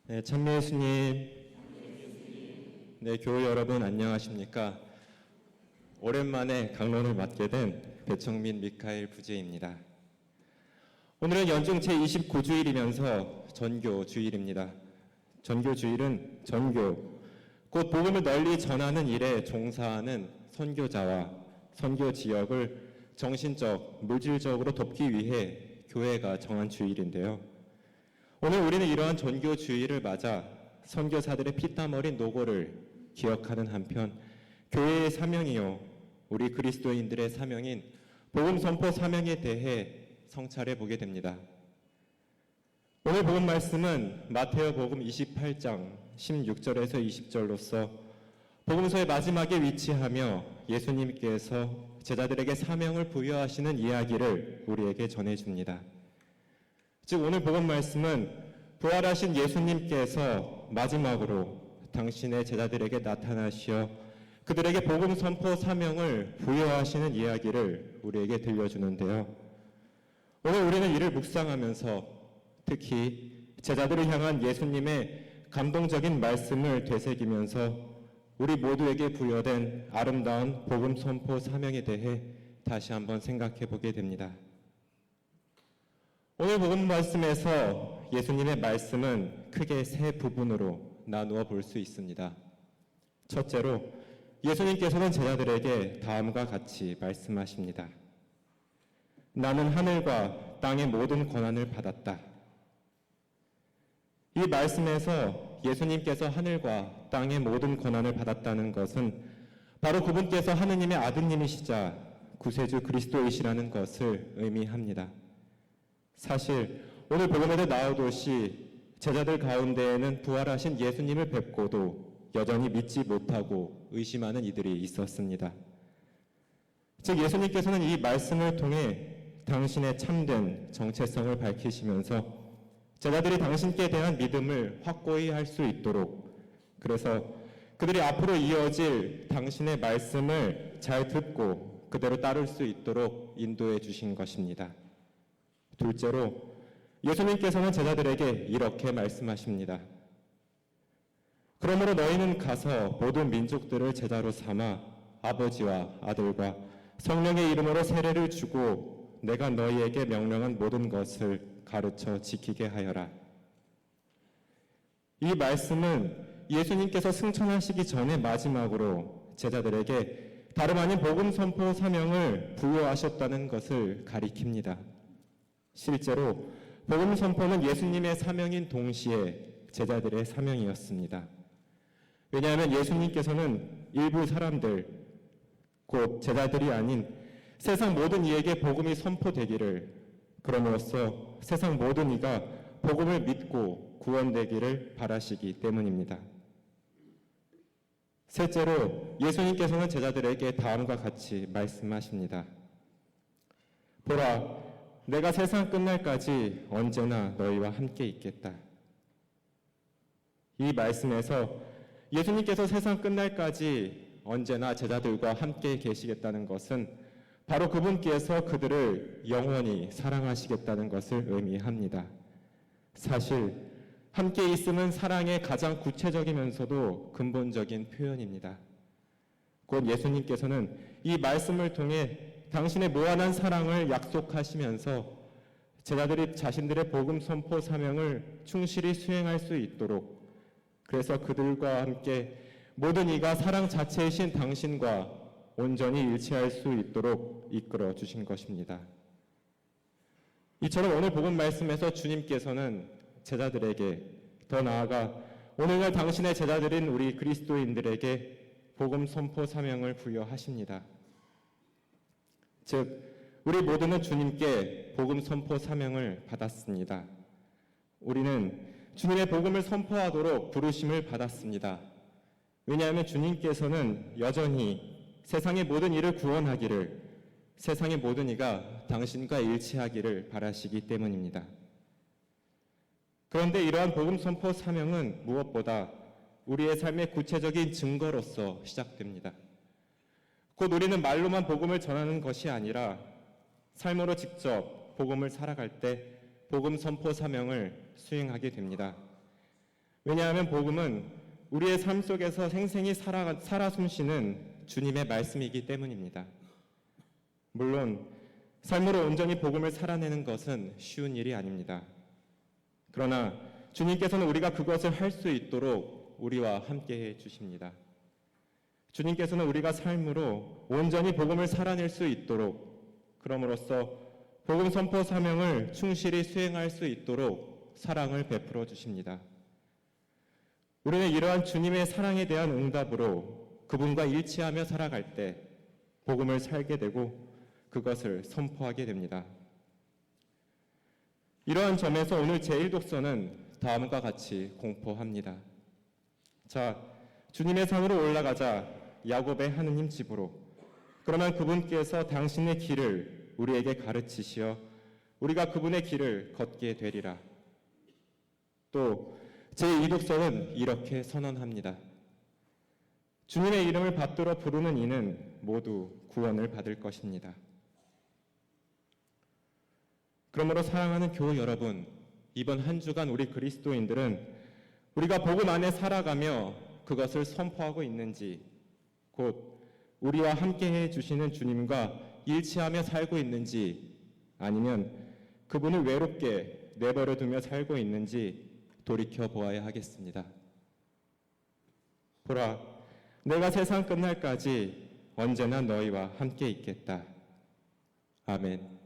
네, 참미 예수님. 네, 교회 여러분 안녕하십니까? 오랜만에 강론을 맡게 된 배청민 미카엘 부제입니다. 오늘은 연중 제29주일이면서 전교주일입니다. 전교주일은 전교, 곧 복음을 널리 전하는 일에 종사하는 선교자와 선교 지역을 정신적, 물질적으로 돕기 위해 교회가 정한 주일인데요. 오늘 우리는 이러한 전교주일을 맞아 선교사들의 피땀 어린 노고를 기억하는 한편 교회의 사명이요, 우리 그리스도인들의 사명인 복음 선포 사명에 대해 성찰해 보게 됩니다. 오늘 복음 말씀은 마태오 복음 28장 16절에서 20절로서 복음서의 마지막에 위치하며 예수님께서 제자들에게 사명을 부여하시는 이야기를 우리에게 전해줍니다. 즉 오늘 복음 말씀은 부활하신 예수님께서 마지막으로 당신의 제자들에게 나타나시어 그들에게 복음 선포 사명을 부여하시는 이야기를 우리에게 들려주는데요. 오늘 우리는 이를 묵상하면서 특히 제자들을 향한 예수님의 감동적인 말씀을 되새기면서 우리 모두에게 부여된 아름다운 복음 선포 사명에 대해 다시 한번 생각해 보게 됩니다. 오늘 복음 말씀에서 예수님의 말씀은 크게 세 부분으로 나누어 볼 수 있습니다. 첫째로 예수님께서는 제자들에게 다음과 같이 말씀하십니다. 나는 하늘과 땅의 모든 권한을 받았다. 이 말씀에서 예수님께서 하늘과 땅의 모든 권한을 받았다는 것은 바로 그분께서 하느님의 아드님이시자 구세주 그리스도이시라는 것을 의미합니다. 사실 오늘 복음에도 나오듯이 제자들 가운데에는 부활하신 예수님을 뵙고도 여전히 믿지 못하고 의심하는 이들이 있었습니다. 즉 예수님께서는 이 말씀을 통해 당신의 참된 정체성을 밝히시면서 제자들이 당신께 대한 믿음을 확고히 할 수 있도록, 그래서 그들이 앞으로 이어질 당신의 말씀을 잘 듣고 그대로 따를 수 있도록 인도해 주신 것입니다. 둘째로 예수님께서는 제자들에게 이렇게 말씀하십니다. 그러므로 너희는 가서 모든 민족들을 제자로 삼아 아버지와 아들과 성령의 이름으로 세례를 주고 내가 너희에게 명령한 모든 것을 가르쳐 지키게 하여라. 이 말씀은 예수님께서 승천하시기 전에 마지막으로 제자들에게 다름 아닌 복음 선포 사명을 부여하셨다는 것을 가리킵니다. 실제로 복음 선포는 예수님의 사명인 동시에 제자들의 사명이었습니다. 왜냐하면 예수님께서는 일부 사람들, 곧 제자들이 아닌 세상 모든 이에게 복음이 선포되기를, 그럼으로써 세상 모든 이가 복음을 믿고 구원되기를 바라시기 때문입니다. 셋째로 예수님께서는 제자들에게 다음과 같이 말씀하십니다. 보라, 내가 세상 끝날까지 언제나 너희와 함께 있겠다. 이 말씀에서 예수님께서 세상 끝날까지 언제나 제자들과 함께 계시겠다는 것은 바로 그분께서 그들을 영원히 사랑하시겠다는 것을 의미합니다. 사실 함께 있음은 사랑의 가장 구체적이면서도 근본적인 표현입니다. 곧 예수님께서는 이 말씀을 통해 당신의 무한한 사랑을 약속하시면서 제자들이 자신들의 복음 선포 사명을 충실히 수행할 수 있도록, 그래서 그들과 함께 모든 이가 사랑 자체이신 당신과 온전히 일치할 수 있도록 이끌어 주신 것입니다. 이처럼 오늘 복음 말씀에서 주님께서는 제자들에게, 더 나아가 오늘날 당신의 제자들인 우리 그리스도인들에게 복음 선포 사명을 부여하십니다. 즉 우리 모두는 주님께 복음 선포 사명을 받았습니다. 우리는 주님의 복음을 선포하도록 부르심을 받았습니다. 왜냐하면 주님께서는 여전히 세상의 모든 이를 구원하기를, 세상의 모든 이가 당신과 일치하기를 바라시기 때문입니다. 그런데 이러한 복음 선포 사명은 무엇보다 우리의 삶의 구체적인 증거로서 시작됩니다. 곧 우리는 말로만 복음을 전하는 것이 아니라 삶으로 직접 복음을 살아갈 때 복음 선포 사명을 수행하게 됩니다. 왜냐하면 복음은 우리의 삶 속에서 생생히 살아 숨쉬는 주님의 말씀이기 때문입니다. 물론 삶으로 온전히 복음을 살아내는 것은 쉬운 일이 아닙니다. 그러나 주님께서는 우리가 그것을 할 수 있도록 우리와 함께해 주십니다. 주님께서는 우리가 삶으로 온전히 복음을 살아낼 수 있도록, 그럼으로써 복음 선포 사명을 충실히 수행할 수 있도록 사랑을 베풀어 주십니다. 우리는 이러한 주님의 사랑에 대한 응답으로 그분과 일치하며 살아갈 때 복음을 살게 되고 그것을 선포하게 됩니다. 이러한 점에서 오늘 제1독서는 다음과 같이 공포합니다. 자, 주님의 산으로 올라가자, 야곱의 하느님 집으로. 그러면 그분께서 당신의 길을 우리에게 가르치시어 우리가 그분의 길을 걷게 되리라. 또 제2독서는 이렇게 선언합니다. 주님의 이름을 받들어 부르는 이는 모두 구원을 받을 것입니다. 그러므로 사랑하는 교우 여러분, 이번 한 주간 우리 그리스도인들은 우리가 복음 안에 살아가며 그것을 선포하고 있는지, 곧 우리와 함께해 주시는 주님과 일치하며 살고 있는지, 아니면 그분을 외롭게 내버려 두며 살고 있는지 돌이켜 보아야 하겠습니다. 보라, 내가 세상 끝날까지 언제나 너희와 함께 있겠다. 아멘.